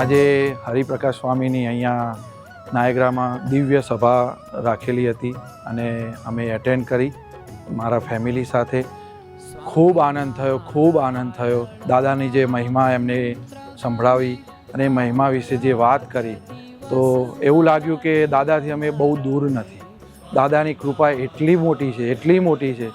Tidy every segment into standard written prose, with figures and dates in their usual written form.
આજે હરિપ્રકાશ સ્વામીની અહીંયા નાયગ્રામાં દિવ્ય સભા રાખેલી હતી અને અમે એટેન્ડ કરી મારા ફેમિલી સાથે. ખૂબ આનંદ થયો. દાદાની જે મહિમા એમને સંભળાવી અને મહિમા વિશે જે વાત કરી તો એવું લાગ્યું કે દાદાથી અમે બહુ દૂર નથી. દાદાની કૃપા એટલી મોટી છે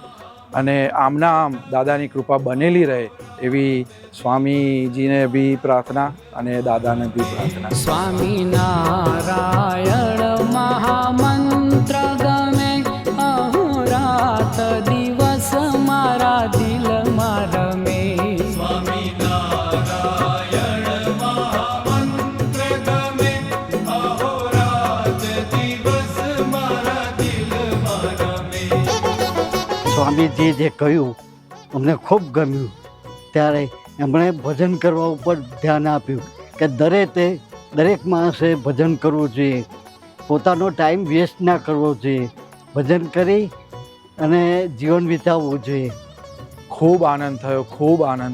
અને આમના આમ દાદાની કૃપા બનેલી રહે એવી સ્વામીજીને બી પ્રાર્થના અને દાદાને બી પ્રાર્થના. સ્વામિનારાયણ મહામંત્ર ગમે અહોરાત દિવસ મારા દિલમાં રમે. સ્વામિનારાયણ મહામંત્ર ગમે અહોરાત દિવસ મારા દિલમાં રમે. સ્વામીજી જે કહ્યું અમને ખૂબ ગમ્યું. ત્યારે એમણે ભજન કરવા ઉપર ધ્યાન આપ્યું કે દરેક માણસે ભજન કરવું જોઈએ, પોતાનો ટાઈમ વેસ્ટ ના કરવો જોઈએ, ભજન કરી અને જીવન વિતાવવું જોઈએ. ખૂબ આનંદ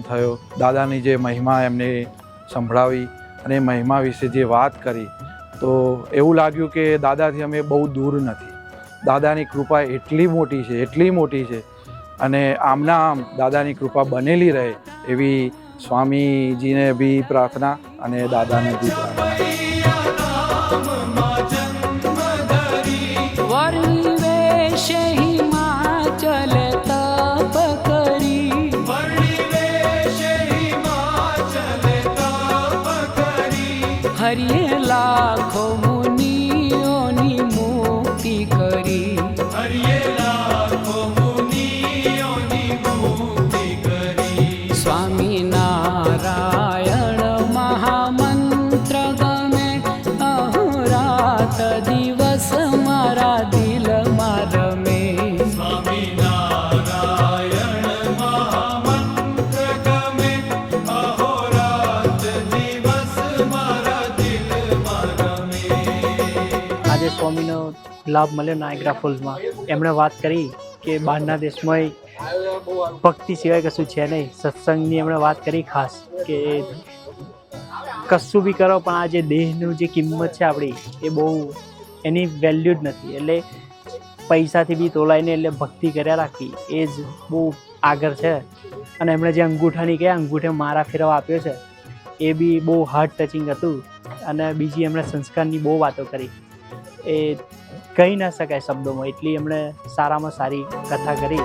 થયો. દાદાની જે મહિમા એમને સંભળાવી અને મહિમા વિશે જે વાત કરી તો એવું લાગ્યું કે દાદાથી અમે બહુ દૂર નથી. દાદાની કૃપા એટલી મોટી છે અને આમના આમ દાદાની કૃપા બનેલી રહે એવી સ્વામીજીને બી પ્રાર્થના અને દાદાને બી પ્રાર્થના. વર્ણિવેશ હિમાચલ તપ કરી હરિએ લાખો મુનિઓની મુક્તિ કરી. સ્વામિનારાયણ મહામંત્ર ગમે અહોરાત દિવસ મારા દિલમાં રમે. સ્વામિનારાયણ મહામંત્ર ગમે અહોરાત દિવસ મારા દિલમાં રમે. આજે સ્વામીનો લાભ મળ્યો નાયગ્રા ફોલ્સમાં. એમણે વાત કરી કે બહારના દેશમાં ભક્તિ સિવાય કશું છે નહીં. સત્સંગની એમણે વાત કરી ખાસ કે કશું બી કરો પણ આ જે દેહનું જે કિંમત છે આપણી એ બહુ એની વેલ્યુ જ નથી. એટલે પૈસાથી બી તોલાય નહીં, એટલે ભક્તિ કર્યા રાખવી એ જ બહુ આગળ છે. અને એમણે જે અંગૂઠાની કહે અંગૂઠે મારા ફેરવા આપ્યો છે એ બી બહુ હાર્ટ ટચિંગ હતું. અને બીજી એમણે સંસ્કારની બહુ વાતો કરી, એ કહી ના શકાય શબ્દોમાં. એટલી એમણે સારામાં સારી કથા કરી.